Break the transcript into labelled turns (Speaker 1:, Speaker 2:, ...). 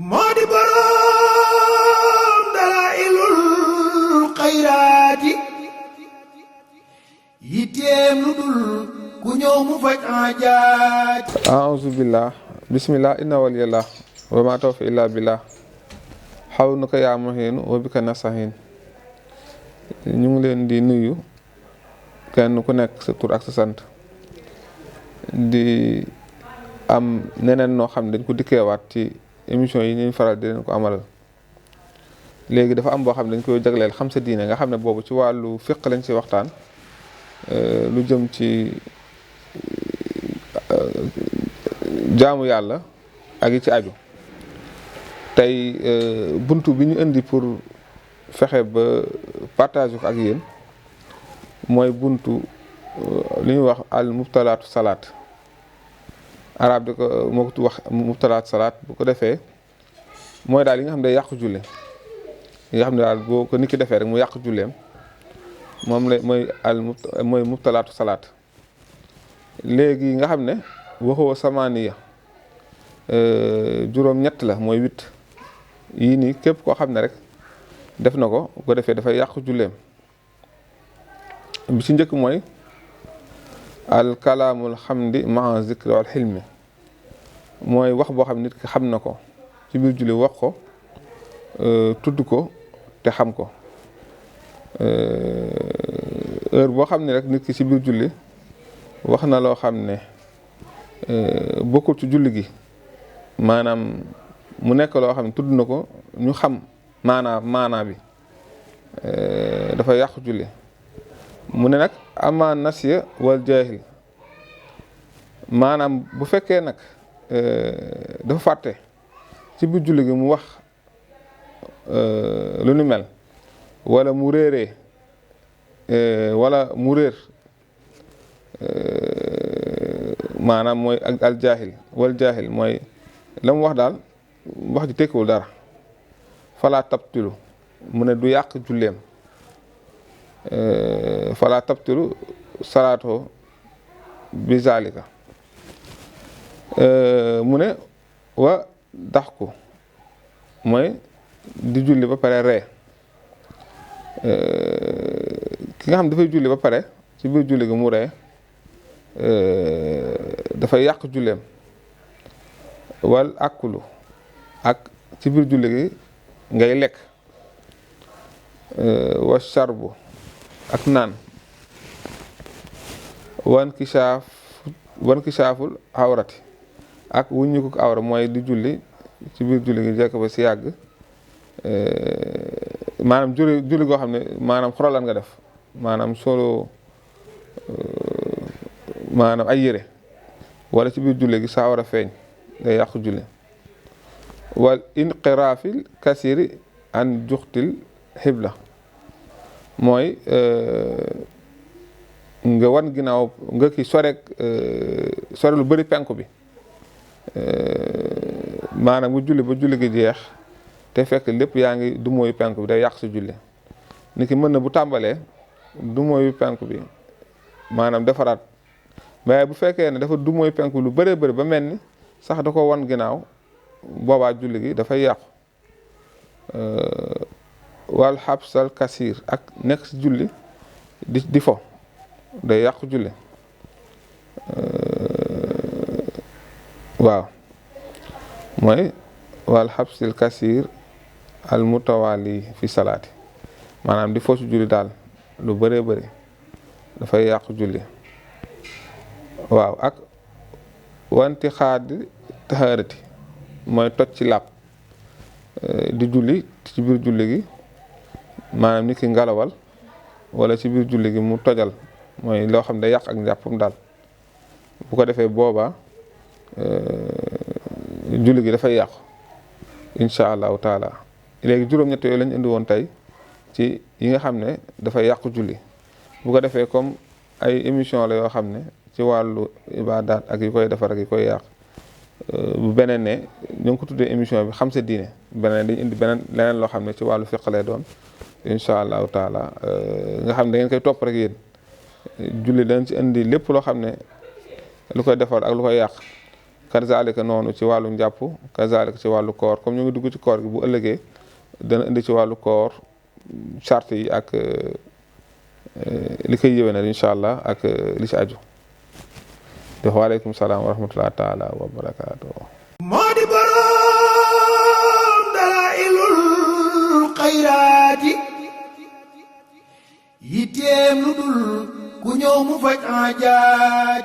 Speaker 1: moo di boroom dalaa'ilul xayraati yitteem lu dul ku ñëw mu faj aajaat.
Speaker 2: a'uuzu billah bismillah inna waliyallah wa ma tawfiq illa billah xawnuka yaa muhiinu wa bika nasta'iin. ñu ngi leen di nuyu kenn ku nekk sa tur ak sa sant di am neneen noo xam ne dañ ko dikkeewaat ci émission yi ñu faral di leen ko amalal. léegi dafa am boo xam ne dañ koy jagleel xam sa diine nga xam ne boobu ci wàllu fiq lañ ci waxtaan lu jëm ci jaamu yàlla ak yi ci aju. tey buntu bi ñu indi pour fexe ba partage ko ak yéen mooy buntu li ñuy wax al mubtalaatu salaat. arab di ko moo ko wax mubtalaatu salaat bu ko defee mooy daal yi nga xam ne day yàqu julle yi nga xam ne daal boo ko nit ki defee rek mu yàqu julleem moom la mooy mubtalaatu salaat. léegi nga xam ne waxoo samaaniya juróom-ñett la mooy 8 yii nii képp koo xam ne rek def na ko bu ko defee dafay yàqu julleem. bi ci njëkk mooy al kalaamul xamdi maa zikri wal xilmi mooy wax boo xam nit ki xam na ko ci biir julli wax ko tudd ko te xam ko heure boo xam ne rek nit ki ci biir julli wax na loo xam ne bokkul ci julli gi maanaam mu nekk loo xam ne tudd na ko ñu xam maanaa bi dafa yàqu julli. mu ne nag ama nasiya wal jaahil maanaam bu fekkee nag dafa fàtte ci biir julli gi mu wax lu nu mel wala mu réeree wala mu réer maanaam mooy ak al jaahil wal jaahil mooy la mu wax daal wax ji tekkiwul dara falaa tabtilu mu ne du yàq julleem fala tabtilu salaatoo bi zalika mu ne wa dax ko mooy di julli ba pare ree ki nga xam dafay julli ba pare ci biir julli gi mu ree dafay yàq julleem. wal akulu ak ci biir julli gi ngay lekk wa sharbu ak naan wan kisaaful awrati ak wuññiku ko awra mooy di julli ci biir julli gi jekk ba si yàgg maanaam julli goo xam ne maanaam xorolan nga def maanaam solo maanaam ay yére wala ci biir julli gi sa awra feeñ day yàqu julli. wal inqiraafil kasiri an juxtil xibla mooy nga wan ginnaaw nga ki sore lu bëri penku bi maanaam nga julli ba julli gi jeex te fekk lépp yaa ngi du mooyu penku bi day yàq si julli. nit ki mën na bu tàmbalee du mooyu penku bi maanaam defaraat mais bu fekkee ne dafa du mooyu penku lu bëree bëri ba mel ni sax da ko wan ginnaaw boobaa julli gi dafay yàqu. wal xabsal kasir ak nekk si julli di fo day yàqu julli. waaw mooy wal xabsil kasir al mutawali fi salaati maanaam di fo si julli daal lu bëree bëri dafay yàqu julli. waaw ak wanti xaadi taharati mooy toj ci làpp di julli ci biir julli gi maanaam nit ki ngalawal wala ci biir julli gi mu tojal mooy loo xam ne day yàq ak njàppam daal bu ko defee boobaa julli gi dafay yàqu incha allahu taala. léegi juróom-ñett yooyu lañ indi woon tey ci yi nga xam ne dafay yàqu julli. bu ko defee comme ay émission la yoo xam ne ci wàllu ibaadaat ak yi koy defar ak yi koy yàq bu beneen ne ñu ngi ko tuddee émission bi xam sa diine beneen dañ indi beneen leneen loo xam ne ci wàllu fiq lay doon incha allahu taala nga xam ne da ngeen koy topp rek yéen julli dañ ci indi lépp loo xam ne lu koy defar ak lu koy yàq kazalika noonu ci wàllu njàpp kazalika ci wàllu koor comme ñu ngi dugg ci koor gi bu ëllëgee dana indi ci wàllu koor charte yi ak li koy yéwénal incha allah ak li ci aju def waaleykum salaam wa rahmatullahi taala wa barakaatu.
Speaker 1: moo di boroom dalailul xayraati yitteem lu dul ku ñëw mu faj aajaaj